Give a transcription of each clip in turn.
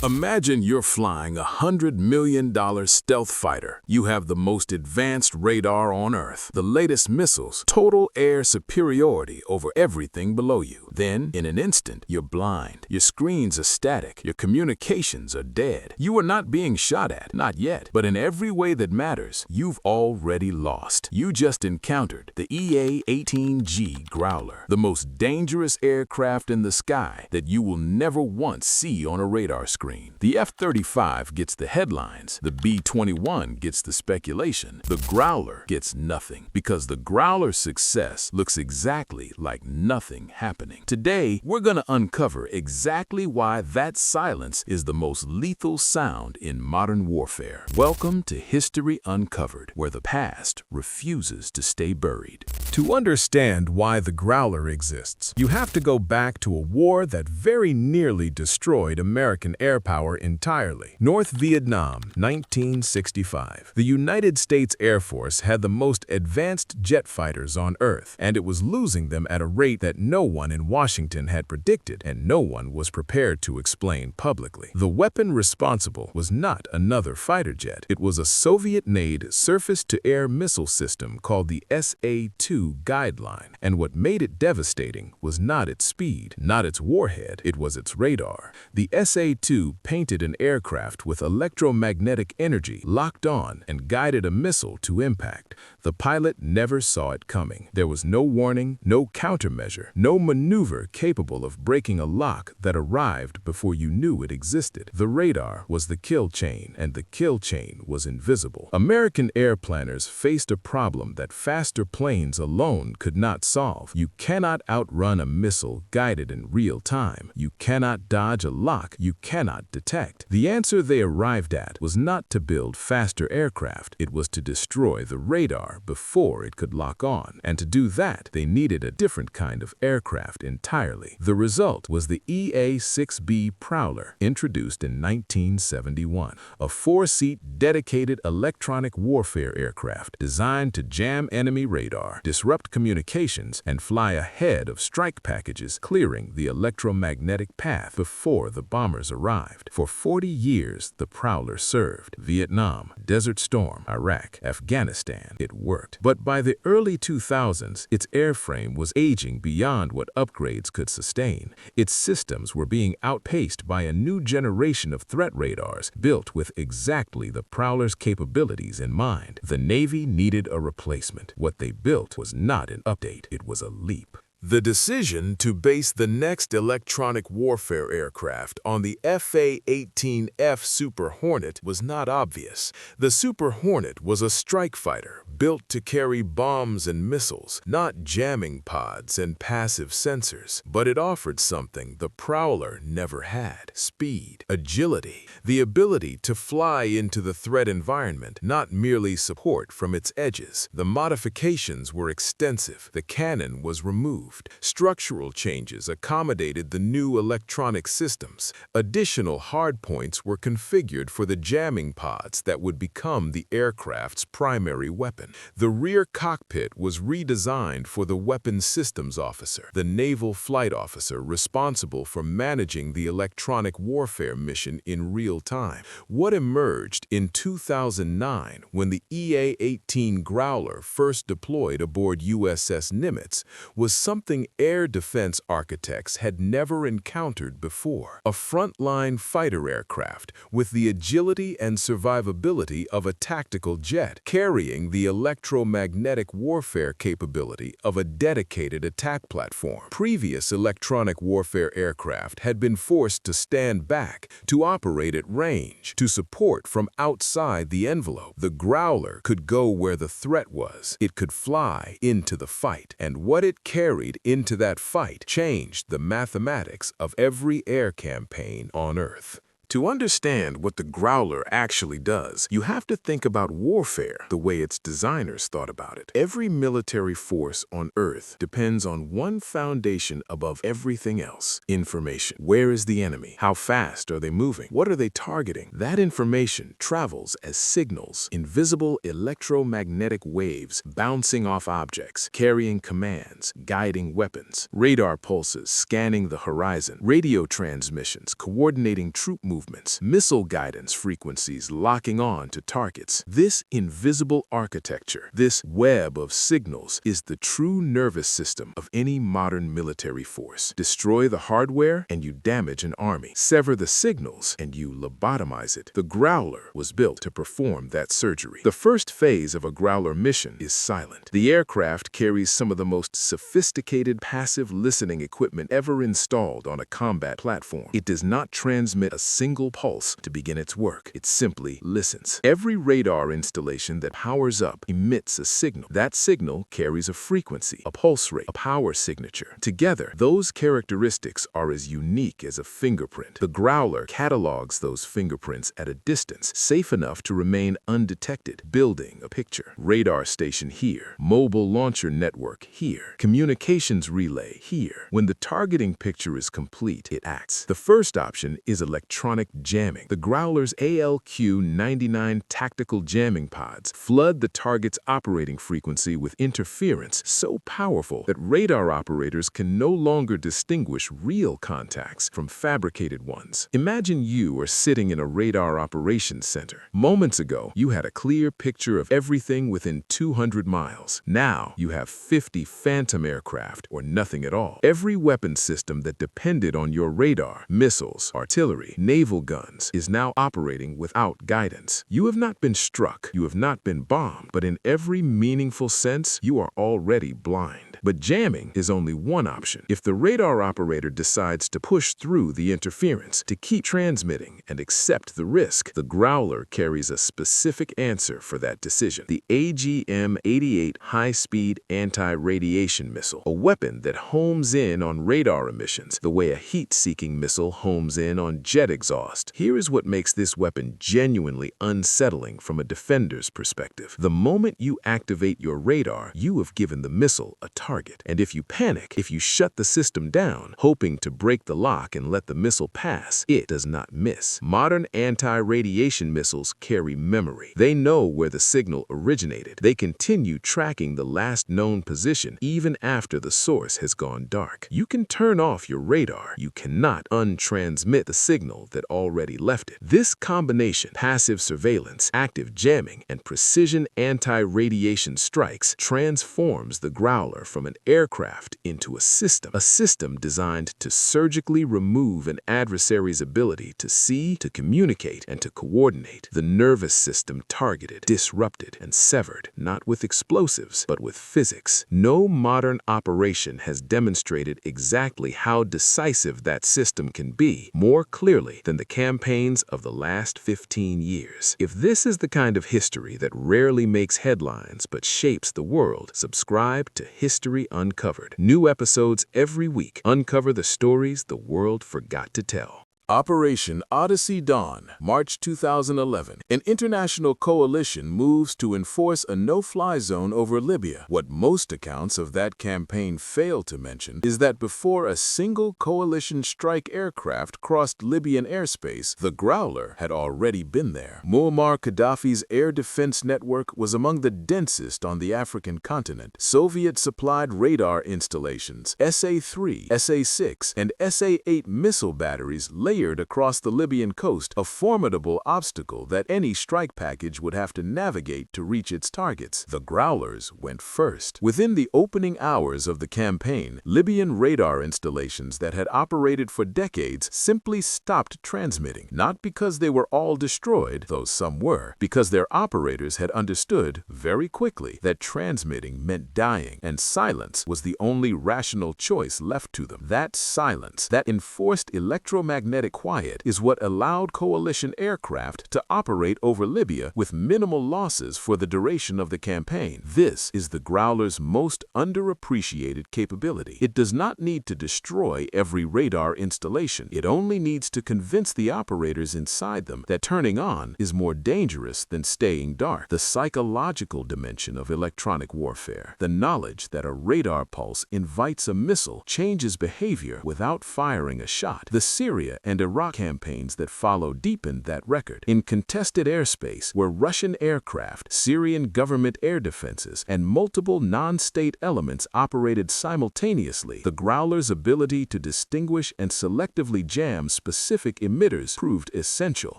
Imagine you're flying a $100 million stealth fighter. You have the most advanced radar on Earth, the latest missiles, total air superiority over everything below you. Then, in an instant, you're blind. Your screens are static. Your communications are dead. You are not being shot at, not yet. But in every way that matters, you've already lost. You just encountered the EA-18G Growler, the most dangerous aircraft in the sky that you will never once see on a radar screen. The F-35 gets the headlines, the B-21 gets the speculation, the Growler gets nothing, because the Growler's success looks exactly like nothing happening. Today, we're gonna uncover exactly why that silence is the most lethal sound in modern warfare. Welcome to History Uncovered, where the past refuses to stay buried. To understand why the Growler exists, you have to go back to a war that very nearly destroyed American air power entirely. North Vietnam, 1965. The United States Air Force had the most advanced jet fighters on Earth, and it was losing them at a rate that no one in Washington had predicted, and no one was prepared to explain publicly. The weapon responsible was not another fighter jet. It was a Soviet-made surface-to-air missile system called the SA-2 Guideline, and what made it devastating was not its speed, not its warhead, it was its radar. The SA-2 painted an aircraft with electromagnetic energy locked on and guided a missile to impact. The pilot never saw it coming. There was no warning, no countermeasure, no maneuver capable of breaking a lock that arrived before you knew it existed. The radar was the kill chain, and the kill chain was invisible. American air planners faced a problem that faster planes alone could not solve. You cannot outrun a missile guided in real time. You cannot dodge a lock you cannot detect. The answer they arrived at was not to build faster aircraft. It was to destroy the radar before it could lock on. And to do that, they needed a different kind of aircraft entirely. The result was the EA-6B Prowler, introduced in 1971. A four-seat, dedicated electronic warfare aircraft designed to jam enemy radar, disrupt communications, and fly ahead of strike packages, clearing the electromagnetic path before the bombers arrived. For 40 years, the Prowler served Vietnam, Desert Storm, Iraq, Afghanistan. It worked. But by the early 2000s, its airframe was aging beyond what upgrades could sustain. Its systems were being outpaced by a new generation of threat radars built with exactly the Prowler's capabilities in mind. The Navy needed a replacement. What they built was not an update, it was a leap. The decision to base the next electronic warfare aircraft on the F/A-18F Super Hornet was not obvious. The Super Hornet was a strike fighter built to carry bombs and missiles, not jamming pods and passive sensors. But it offered something the Prowler never had: speed, agility, the ability to fly into the threat environment, not merely support from its edges. The modifications were extensive. The cannon was removed. Structural changes accommodated the new electronic systems. Additional hardpoints were configured for the jamming pods that would become the aircraft's primary weapon. The rear cockpit was redesigned for the weapons systems officer, the naval flight officer responsible for managing the electronic warfare mission in real time. What emerged in 2009, when the EA-18 Growler first deployed aboard USS Nimitz, was something air defense architects had never encountered before: a frontline fighter aircraft with the agility and survivability of a tactical jet, carrying the electromagnetic warfare capability of a dedicated attack platform. Previous electronic warfare aircraft had been forced to stand back, to operate at range, to support from outside the envelope. The Growler could go where the threat was. It could fly into the fight, and what it carried into that fight changed the mathematics of every air campaign on Earth. To understand what the Growler actually does, you have to think about warfare the way its designers thought about it. Every military force on Earth depends on one foundation above everything else: information. Where is the enemy? How fast are they moving? What are they targeting? That information travels as signals, invisible electromagnetic waves bouncing off objects, carrying commands, guiding weapons, radar pulses scanning the horizon, radio transmissions coordinating troop movements, movements, missile guidance frequencies locking on to targets. This invisible architecture, this web of signals, is the true nervous system of any modern military force. Destroy the hardware and you damage an army. Sever the signals and you lobotomize it. The Growler was built to perform that surgery. The first phase of a Growler mission is silent. The aircraft carries some of the most sophisticated passive listening equipment ever installed on a combat platform. It does not transmit a single pulse to begin its work. It simply listens. Every radar installation that powers up emits a signal. That signal carries a frequency, a pulse rate, a power signature. Together, those characteristics are as unique as a fingerprint. The Growler catalogs those fingerprints at a distance, safe enough to remain undetected. Building a picture. Radar station here. Mobile launcher network here. Communications relay here. When the targeting picture is complete, it acts. The first option is electronic jamming. The Growler's ALQ-99 tactical jamming pods flood the target's operating frequency with interference so powerful that radar operators can no longer distinguish real contacts from fabricated ones. Imagine you are sitting in a radar operations center. Moments ago, you had a clear picture of everything within 200 miles. Now, you have 50 phantom aircraft or nothing at all. Every weapon system that depended on your radar, missiles, artillery, naval guns, is now operating without guidance. You have not been struck, you have not been bombed, but in every meaningful sense, you are already blind. But jamming is only one option. If the radar operator decides to push through the interference, to keep transmitting and accept the risk, the Growler carries a specific answer for that decision. The AGM-88 high-speed anti-radiation missile, a weapon that homes in on radar emissions the way a heat-seeking missile homes in on jet exhaust. Here is what makes this weapon genuinely unsettling from a defender's perspective. The moment you activate your radar, you have given the missile a target. And if you panic, if you shut the system down, hoping to break the lock and let the missile pass, it does not miss. Modern anti-radiation missiles carry memory. They know where the signal originated. They continue tracking the last known position even after the source has gone dark. You can turn off your radar. You cannot untransmit the signal that already left it. This combination, passive surveillance, active jamming, and precision anti-radiation strikes, transforms the Growler from an aircraft into a system designed to surgically remove an adversary's ability to see, to communicate, and to coordinate. The nervous system targeted, disrupted, and severed, not with explosives, but with physics. No modern operation has demonstrated exactly how decisive that system can be more clearly than the campaigns of the last 15 years. If this is the kind of history that rarely makes headlines but shapes the world, subscribe to History Uncovered. New episodes every week uncover the stories the world forgot to tell. Operation Odyssey Dawn, March 2011. An international coalition moves to enforce a no-fly zone over Libya. What most accounts of that campaign fail to mention is that before a single coalition strike aircraft crossed Libyan airspace, the Growler had already been there. Muammar Gaddafi's air defense network was among the densest on the African continent. Soviet-supplied radar installations, SA-3, SA-6, and SA-8 missile batteries layered across the Libyan coast, a formidable obstacle that any strike package would have to navigate to reach its targets. The Growlers went first. Within the opening hours of the campaign, Libyan radar installations that had operated for decades simply stopped transmitting, not because they were all destroyed, though some were, because their operators had understood very quickly that transmitting meant dying, and silence was the only rational choice left to them. That silence, that enforced electromagnetic quiet, is what allowed coalition aircraft to operate over Libya with minimal losses for the duration of the campaign. This is the Growler's most underappreciated capability. It does not need to destroy every radar installation. It only needs to convince the operators inside them that turning on is more dangerous than staying dark. The psychological dimension of electronic warfare, the knowledge that a radar pulse invites a missile, changes behavior without firing a shot. The Syria and and Iraq campaigns that followed deepened that record. In contested airspace, where Russian aircraft, Syrian government air defenses, and multiple non-state elements operated simultaneously, the Growler's ability to distinguish and selectively jam specific emitters proved essential.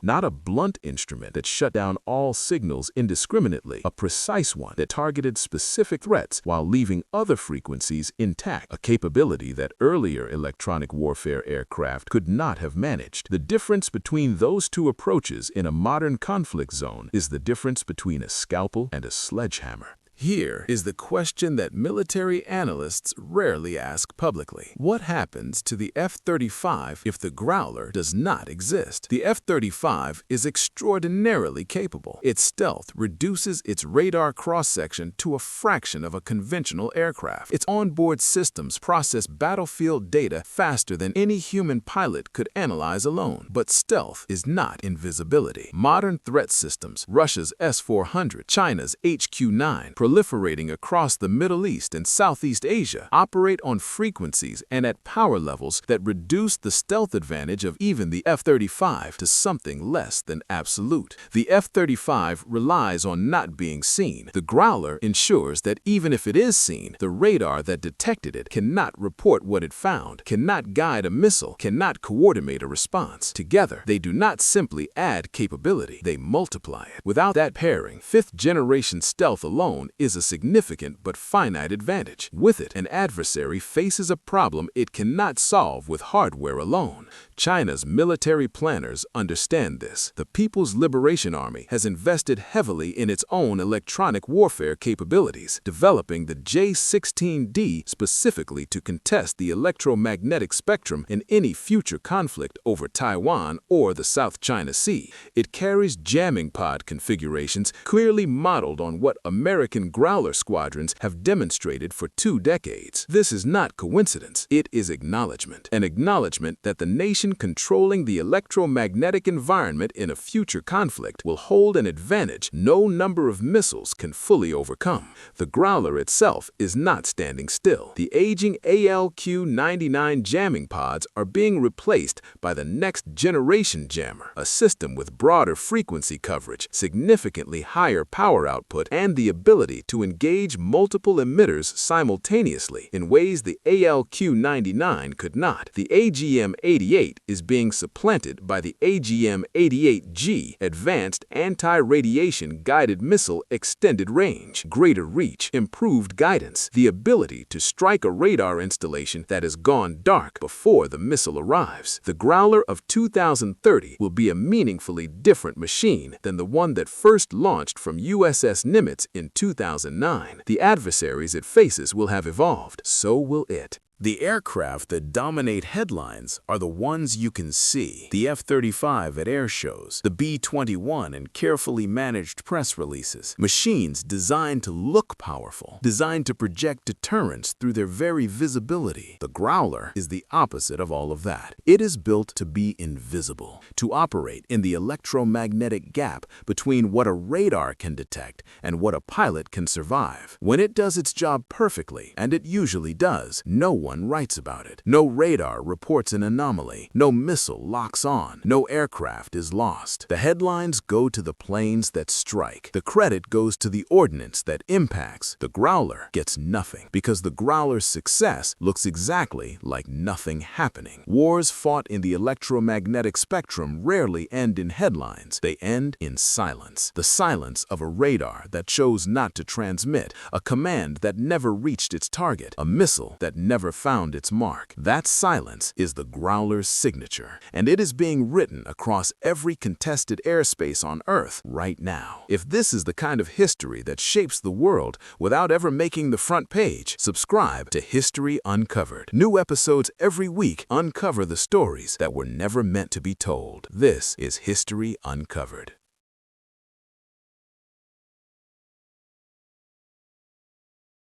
Not a blunt instrument that shut down all signals indiscriminately, a precise one that targeted specific threats while leaving other frequencies intact, a capability that earlier electronic warfare aircraft could not have managed. The difference between those two approaches in a modern conflict zone is the difference between a scalpel and a sledgehammer. Here is the question that military analysts rarely ask publicly. What happens to the F-35 if the Growler does not exist? The F-35 is extraordinarily capable. Its stealth reduces its radar cross-section to a fraction of a conventional aircraft. Its onboard systems process battlefield data faster than any human pilot could analyze alone. But stealth is not invisibility. Modern threat systems, Russia's S-400, China's HQ-9, proliferating across the Middle East and Southeast Asia, operate on frequencies and at power levels that reduce the stealth advantage of even the F-35 to something less than absolute. The F-35 relies on not being seen. The Growler ensures that even if it is seen, the radar that detected it cannot report what it found, cannot guide a missile, cannot coordinate a response. Together, they do not simply add capability, they multiply it. Without that pairing, fifth-generation stealth alone is a significant but finite advantage. With it, an adversary faces a problem it cannot solve with hardware alone. China's military planners understand this. The People's Liberation Army has invested heavily in its own electronic warfare capabilities, developing the J-16D specifically to contest the electromagnetic spectrum in any future conflict over Taiwan or the South China Sea. It carries jamming pod configurations clearly modeled on what American Growler squadrons have demonstrated for 2 decades. This is not coincidence. It is acknowledgement. An acknowledgement that the nation controlling the electromagnetic environment in a future conflict will hold an advantage no number of missiles can fully overcome. The Growler itself is not standing still. The aging ALQ-99 jamming pods are being replaced by the next generation jammer, a system with broader frequency coverage, significantly higher power output, and the ability to engage multiple emitters simultaneously in ways the ALQ-99 could not. The AGM-88 is being supplanted by the AGM-88G Advanced Anti-Radiation Guided Missile Extended Range, greater reach, improved guidance, the ability to strike a radar installation that has gone dark before the missile arrives. The Growler of 2030 will be a meaningfully different machine than the one that first launched from USS Nimitz in 2009. The adversaries it faces will have evolved. So will it. The aircraft that dominate headlines are the ones you can see. The F-35 at air shows, the B-21 in carefully managed press releases. Machines designed to look powerful, designed to project deterrence through their very visibility. The Growler is the opposite of all of that. It is built to be invisible, to operate in the electromagnetic gap between what a radar can detect and what a pilot can survive. When it does its job perfectly, and it usually does, no one writes about it. No radar reports an anomaly. No missile locks on. No aircraft is lost. The headlines go to the planes that strike. The credit goes to the ordnance that impacts. The Growler gets nothing because the Growler's success looks exactly like nothing happening. Wars fought in the electromagnetic spectrum rarely end in headlines. They end in silence. The silence of a radar that chose not to transmit, a command that never reached its target, a missile that never found its mark. That silence is the Growler's signature, and it is being written across every contested airspace on Earth right now. If this is the kind of history that shapes the world without ever making the front page, subscribe to History Uncovered. New episodes every week uncover the stories that were never meant to be told. This is History Uncovered.